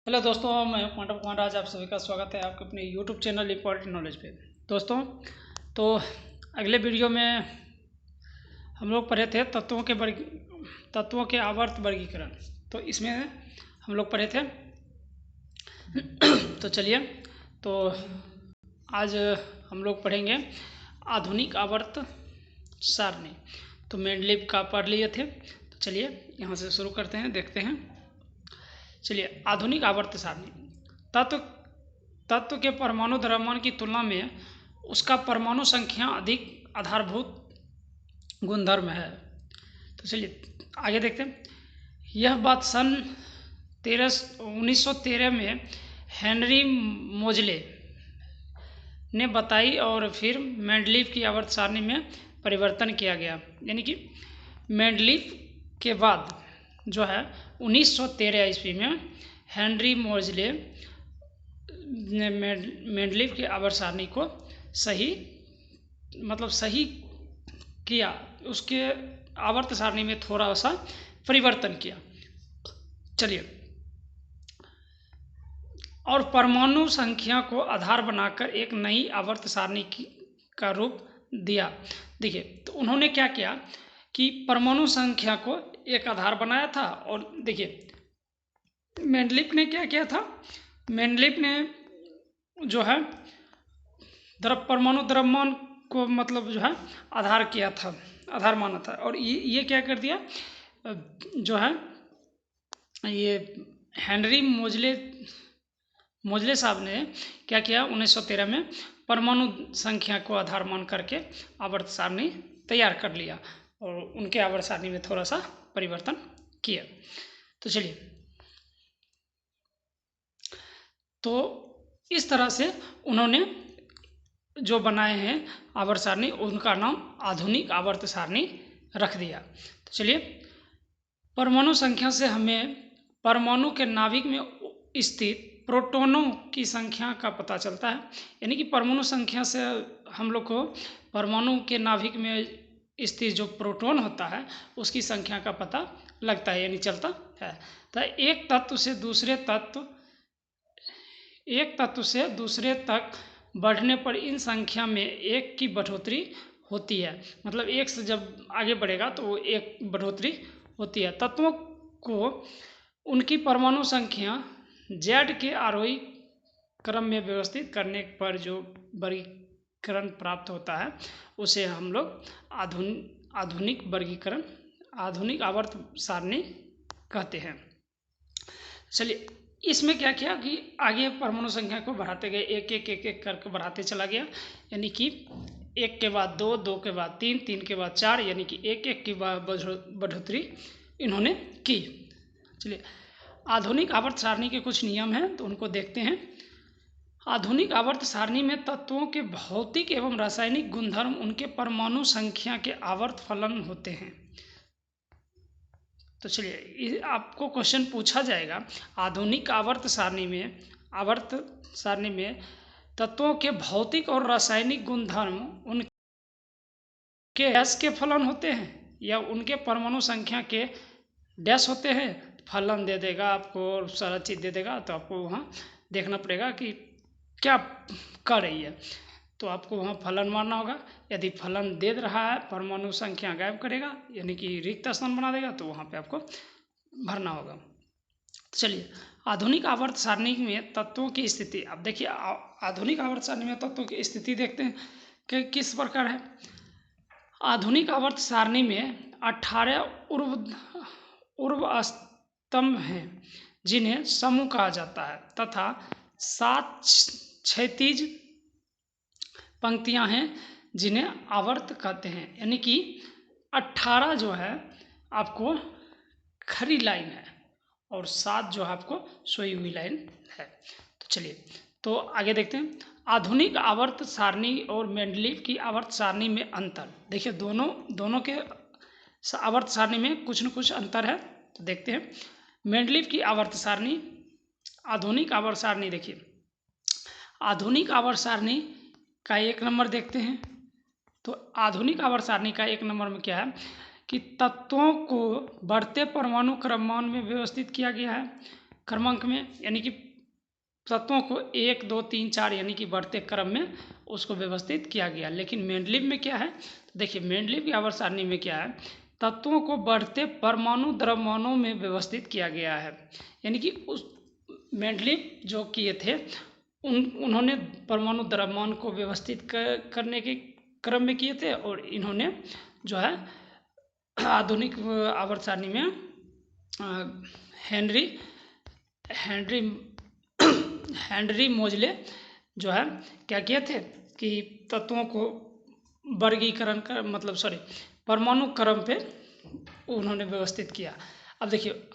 Hello दोस्तों, मैं quantum Kumar. आज आप सभी का स्वागत है आपके अपने यूट्यूब चैनल इम्पोर्टेंट नॉलेज पे। दोस्तों, तो अगले वीडियो में हम लोग पढ़े थे तत्वों के आवर्त वर्गीकरण। तो इसमें हम लोग पढ़े थे तो चलिए, तो आज हम लोग पढ़ेंगे आधुनिक आवर्त सारणी। तो मेंडलीव का पढ़ लिए थे, तो चलिए यहाँ से शुरू करते हैं, देखते हैं। चलिए, आधुनिक आवर्त सारणी तत्व तत्व के परमाणु द्रव्यमान की तुलना में उसका परमाणु संख्या अधिक आधारभूत गुणधर्म है। तो चलिए आगे देखते हैं। यह बात सन 1913 में हेनरी मोजले ने बताई और फिर मेंडलीव की आवर्त सारणी में परिवर्तन किया गया। यानी कि मेंडलीव के बाद जो है 1913 ईस्वी में हेनरी मोजले ने मेंडलीव की आवर्त सारणी को सही किया, उसके आवर्त सारणी में थोड़ा सा परिवर्तन किया। चलिए, और परमाणु संख्या को आधार बनाकर एक नई आवर्त सारणी का रूप दिया। देखिए, तो उन्होंने क्या किया कि परमाणु संख्या को एक आधार बनाया था। और देखिए, मेंडलीव ने क्या किया था, मेंडलीव ने जो है परमाणु द्रव्यमान को जो है आधार किया था, आधार माना था। और ये क्या कर दिया, जो है ये हेनरी मोजले साहब ने क्या किया, 1913 में परमाणु संख्या को आधार मान करके आवर्त सारणी तैयार कर लिया और उनके आवर्त सारणी में थोड़ा सा परिवर्तन किया। तो चलिए, तो इस तरह से उन्होंने जो बनाए हैं आवर्त सारणी, उनका नाम आधुनिक आवर्त सारणी रख दिया। तो चलिए, परमाणु संख्या से हमें परमाणु के नाभिक में स्थित प्रोटॉनों की संख्या का पता चलता है। यानी कि परमाणु संख्या से हम लोग को परमाणु के नाभिक में स्थित जो प्रोटॉन होता है उसकी संख्या का पता लगता है, यानी चलता है। तो एक तत्व से दूसरे तक बढ़ने पर इन संख्या में एक की बढ़ोतरी होती है। मतलब एक से जब आगे बढ़ेगा तो वो एक बढ़ोतरी होती है। तत्वों को उनकी परमाणु संख्या Z के आरोही क्रम में व्यवस्थित करने पर जो वर्गीकरण प्राप्त होता है उसे हम लोग आधुनिक आवर्त सारणी कहते हैं। चलिए, इसमें क्या किया कि आगे परमाणु संख्या को बढ़ाते गए, एक एक एक एक करके बढ़ाते चला गया। यानी कि एक के बाद दो, दो के बाद तीन, तीन के बाद चार, यानी कि एक एक की बढ़ोतरी इन्होंने की। चलिए, आधुनिक आवर्त सारणी के कुछ नियम हैं तो उनको देखते हैं। आधुनिक आवर्त सारणी में तत्वों के भौतिक एवं रासायनिक गुणधर्म उनके परमाणु संख्या के आवर्त फलन होते हैं। तो चलिए, आपको क्वेश्चन पूछा जाएगा, आधुनिक आवर्त सारणी में तत्वों के भौतिक और रासायनिक गुणधर्म उनके डैश के फलन होते हैं या उनके परमाणु संख्या के डैश होते हैं। फलन दे देगा आपको और सारा चीज़ दे देगा, तो आपको वहाँ देखना पड़ेगा कि क्या कर रही है, तो आपको वहाँ फलन मारना होगा। यदि फलन दे रहा है, परमाणु संख्या गायब करेगा यानी कि रिक्त स्थान बना देगा, तो वहाँ पे आपको भरना होगा। चलिए, आधुनिक आवर्त सारणी में तत्वों की स्थिति। अब देखिए, आधुनिक आवर्त सारणी में तत्वों की स्थिति देखते हैं कि किस प्रकार है। आधुनिक आवर्त सारणी में 18 ऊर्ध्व स्तंभ हैं जिन्हें समूह कहा जाता है तथा 7 क्षैतिज पंक्तियां हैं जिन्हें आवर्त कहते हैं। यानी कि 18 जो है आपको खड़ी लाइन है और 7 जो है आपको सोई हुई लाइन है। तो चलिए, तो आगे देखते हैं। आधुनिक आवर्त सारणी और मेंडलीव की आवर्त सारणी में अंतर। देखिए, दोनों के आवर्त सारणी में कुछ न कुछ अंतर है, तो देखते हैं। मेंडलीव की आवर्त सारणी, आधुनिक आवर्त सारणी। देखिए, आधुनिक आवर्त सारणी का 1 नंबर देखते हैं। तो आधुनिक आवर्त सारणी का 1 नंबर में क्या है कि तत्वों को बढ़ते परमाणु क्रममान में व्यवस्थित किया गया है। क्रमांक में, यानी कि तत्वों को 1 2 3 4 यानी कि बढ़ते क्रम में उसको व्यवस्थित किया गया। लेकिन मेंडलीव में क्या है, तो देखिए मेंडलीव की आवर्त सारणी में क्या है, तत्वों को बढ़ते परमाणु द्रव्यमानों में व्यवस्थित किया गया है। यानी कि उस मेंडलीव जो किए थे उन्होंने परमाणु द्रव्यमान को व्यवस्थित करने के क्रम में किए थे, और इन्होंने जो है आधुनिक आवर्त सारणी में हेनरी हेनरी हेनरी मोजले जो है क्या किए थे कि तत्वों को वर्गीकरण कर मतलब परमाणु क्रम पे उन्होंने व्यवस्थित किया। अब देखिए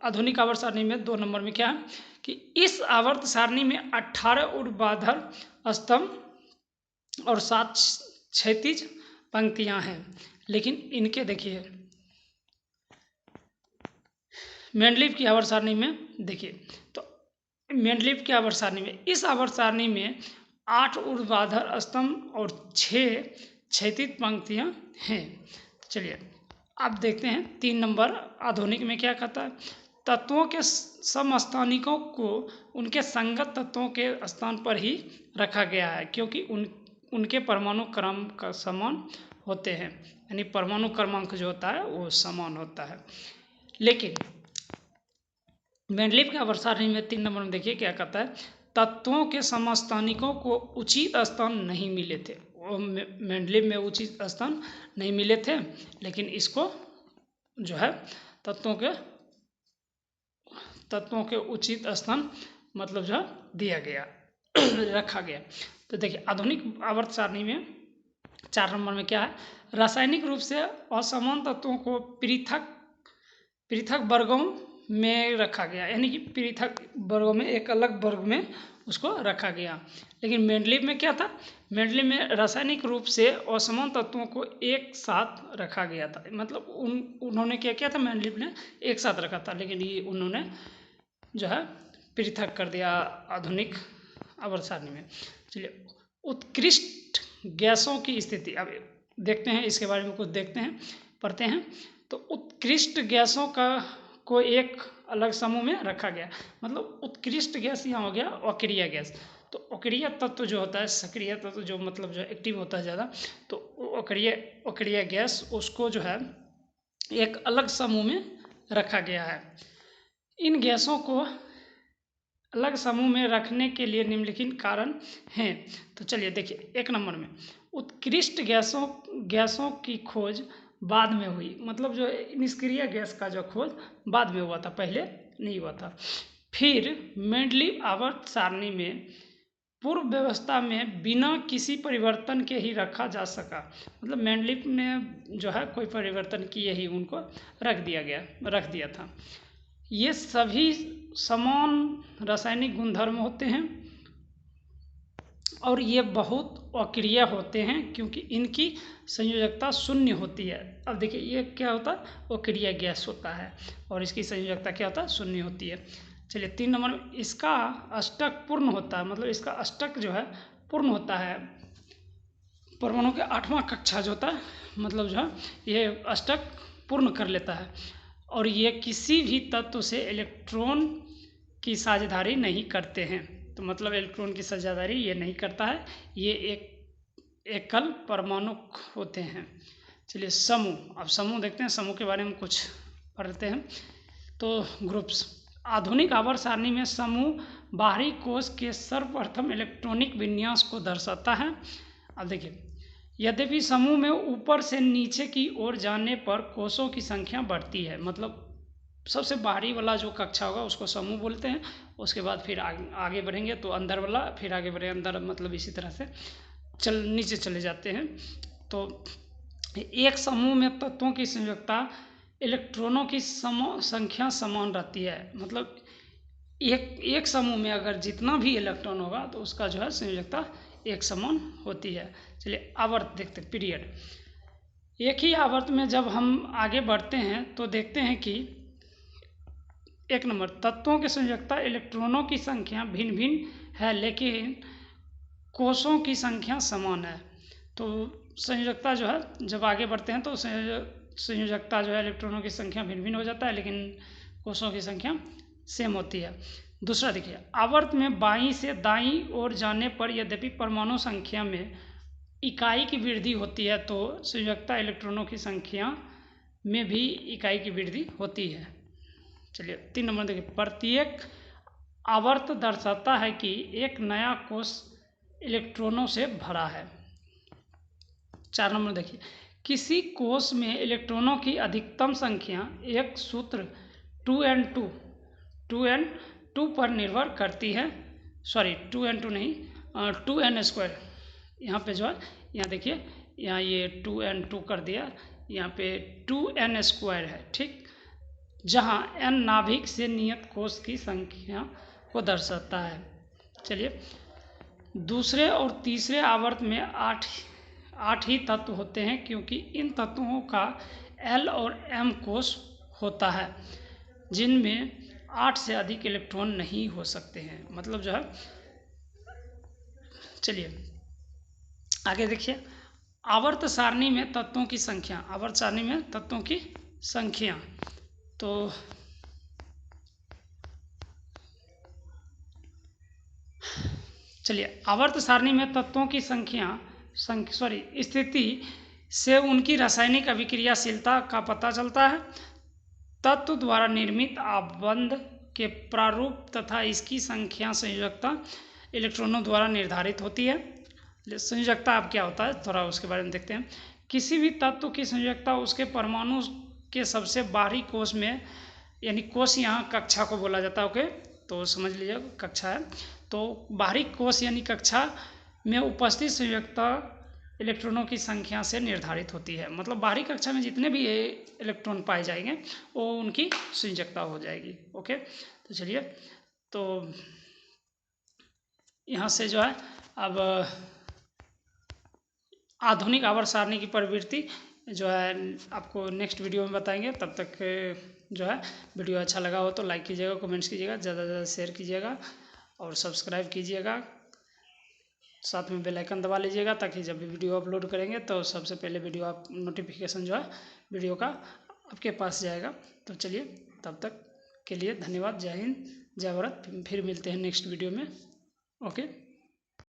आधुनिक आवर्त सारणी में 2 नंबर में क्या है कि इस आवर्त सारणी में 18 ऊर्ध्वाधर स्तंभ और 7 क्षैतिज पंक्तियां हैं। लेकिन इनके देखिए मेंडलीव की आवर्त सारणी में देखिए, तो मेंडलीव की आवर्त सारणी में इस आवर्त सारणी में 8 ऊर्ध्वाधर स्तंभ और 6 क्षैतिज पंक्तियां हैं। चलिए अब देखते हैं 3 नंबर आधुनिक में क्या कहता है, तत्वों के समस्थानिकों को उनके संगत तत्वों के स्थान पर ही रखा गया है, क्योंकि उनके परमाणु क्रम का समान होते हैं, यानी परमाणु क्रमांक जो होता है वो समान होता है। लेकिन मेंडलीव के आवर्त सारणी में 3 नंबर में देखिए क्या कहता है, तत्वों के समस्थानिकों को उचित स्थान नहीं मिले थे। वो मेंडलीव में उचित स्थान नहीं मिले थे, लेकिन इसको जो है तत्वों के उचित स्थान मतलब जो दिया गया रखा गया। तो देखिए आधुनिक आवर्त सारणी में 4 नंबर में क्या है, रासायनिक रूप से असमान तत्वों को पृथक वर्गों में रखा गया, यानी कि पृथक वर्गों में एक अलग वर्ग में उसको रखा गया। लेकिन मेंडलीव में क्या था, मेंडलीव में रासायनिक रूप से असमान तत्वों को एक साथ रखा गया था। मतलब उन्होंने क्या किया था, मेंडलीव ने एक साथ रखा था, लेकिन ये उन्होंने जो है पृथक कर दिया आधुनिक आवर्त सारणी में। चलिए उत्कृष्ट गैसों की स्थिति अब देखते हैं, इसके बारे में कुछ देखते हैं पढ़ते हैं। तो उत्कृष्ट गैसों को एक अलग समूह में रखा गया। मतलब उत्कृष्ट गैस यहाँ हो गया अक्रिय गैस। तो अक्रिय तत्व जो होता है, सक्रिय तत्व जो मतलब जो एक्टिव होता है ज़्यादा, तो अक्रिय गैस उसको जो है एक अलग समूह में रखा गया है। इन गैसों को अलग समूह में रखने के लिए निम्नलिखित कारण हैं। तो चलिए देखिए 1 नंबर में उत्कृष्ट गैसों की खोज बाद में हुई। मतलब जो निष्क्रिय गैस का जो खोज बाद में हुआ था, पहले नहीं हुआ था। फिर मेंडलीव आवर्त सारणी में पूर्व व्यवस्था में बिना किसी परिवर्तन के ही रखा जा सका। मतलब मेंडलीव ने जो है कोई परिवर्तन किए ही उनको रख दिया था। ये सभी समान रासायनिक गुणधर्म होते हैं और ये बहुत अक्रिय होते हैं, क्योंकि इनकी संयोजकता शून्य होती है। अब देखिए ये क्या होता है, अक्रिय गैस होता है और इसकी संयोजकता क्या होता है, शून्य होती है। चलिए 3 नंबर में इसका अष्टक पूर्ण होता है। मतलब इसका अष्टक जो है पूर्ण होता है। परमाणु के 8वां कक्षा जो होता है, मतलब जो है ये अष्टक पूर्ण कर लेता है, और ये किसी भी तत्व से इलेक्ट्रॉन की साझेदारी नहीं करते हैं। तो मतलब इलेक्ट्रॉन की साझेदारी ये नहीं करता है, ये एकल परमाणु होते हैं। चलिए समूह, अब समूह देखते हैं, समूह के बारे में कुछ पढ़ते हैं। तो ग्रुप्स, आधुनिक आवर्त सारणी में समूह बाहरी कोश के सर्वप्रथम इलेक्ट्रॉनिक विन्यास को दर्शाता है। अब देखिए यद्यपि समूह में ऊपर से नीचे की ओर जाने पर कोषों की संख्या बढ़ती है। मतलब सबसे बाहरी वाला जो कक्षा होगा उसको समूह बोलते हैं। उसके बाद फिर आगे बढ़ेंगे तो अंदर वाला, फिर आगे बढ़े अंदर, मतलब इसी तरह से नीचे चले जाते हैं। तो एक समूह में तत्वों की संयोजकता इलेक्ट्रॉनों की संख्या समान रहती है। मतलब एक समूह में अगर जितना भी इलेक्ट्रॉन होगा तो उसका जो है संयोजकता एक समान होती है। चलिए आवर्त देखते हैं, पीरियड। एक ही आवर्त में जब हम आगे बढ़ते हैं तो देखते हैं कि 1 नंबर तत्वों की संयोजकता इलेक्ट्रॉनों की संख्या भिन्न भिन्न है, लेकिन कोषों की संख्या समान है। तो संयोजकता जो है जब आगे बढ़ते हैं तो संयोजकता जो है इलेक्ट्रॉनों की संख्या भिन्न भिन्न हो जाता है, लेकिन कोषों की संख्या सेम होती है। दूसरा देखिए, आवर्त में बाईं से दाईं ओर जाने पर यद्यपि परमाणु संख्या में इकाई की वृद्धि होती है, तो संयोजकता इलेक्ट्रॉनों की संख्या में भी इकाई की वृद्धि होती है। चलिए 3 नंबर देखिए, प्रत्येक आवर्त दर्शाता है कि एक नया कोष इलेक्ट्रॉनों से भरा है। 4 नंबर देखिए, किसी कोष में इलेक्ट्रॉनों की अधिकतम संख्या एक सूत्र 2n2 पर निर्भर करती है। सॉरी 2n2 नहीं, 2n²। यहाँ पे जो है, यहाँ देखिए, यहाँ ये 2n2 कर दिया, यहाँ पे 2n² है, ठीक, जहाँ n नाभिक से नियत कोष की संख्या को दर्शाता है। चलिए, दूसरे और तीसरे आवर्त में 8 ही तत्व होते हैं, क्योंकि इन तत्वों का L और M कोष होता है, जिनमें 8 से अधिक इलेक्ट्रॉन नहीं हो सकते हैं। मतलब जो है, चलिए आगे देखिए, आवर्त सारणी में तत्वों की संख्या, आवर्त सारणी में तत्वों की संख्या, तो चलिए, आवर्त सारणी में तत्वों की स्थिति से उनकी रासायनिक अभिक्रियाशीलता का पता चलता है। तत्व द्वारा निर्मित आबंध के प्रारूप तथा इसकी संख्या संयोजकता इलेक्ट्रॉनों द्वारा निर्धारित होती है। संयोजकता अब क्या होता है, थोड़ा उसके बारे में देखते हैं। किसी भी तत्व की संयोजकता उसके परमाणु के सबसे बाहरी कोष में, यानी कोष यहाँ कक्षा को बोला जाता है, ओके, तो समझ लीजिए कक्षा है, तो बाहरी कोष यानी कक्षा में उपस्थित संयोजकता इलेक्ट्रॉनों की संख्या से निर्धारित होती है। मतलब बाहरी कक्षा में जितने भी इलेक्ट्रॉन पाए जाएंगे वो उनकी संयोजकता हो जाएगी। ओके, तो चलिए, तो यहाँ से जो है अब आधुनिक आवर्त सारणी की प्रवृत्ति जो है आपको नेक्स्ट वीडियो में बताएंगे। तब तक जो है वीडियो अच्छा लगा हो तो लाइक कीजिएगा, कमेंट्स कीजिएगा, ज़्यादा से ज़्यादा शेयर कीजिएगा और सब्सक्राइब कीजिएगा। साथ में बेल आइकन दबा लीजिएगा, ताकि जब भी वीडियो अपलोड करेंगे तो सबसे पहले वीडियो आप नोटिफिकेशन जो है वीडियो का आपके पास जाएगा। तो चलिए, तब तक के लिए धन्यवाद। जय हिंद, जय भारत। फिर मिलते हैं नेक्स्ट वीडियो में। ओके।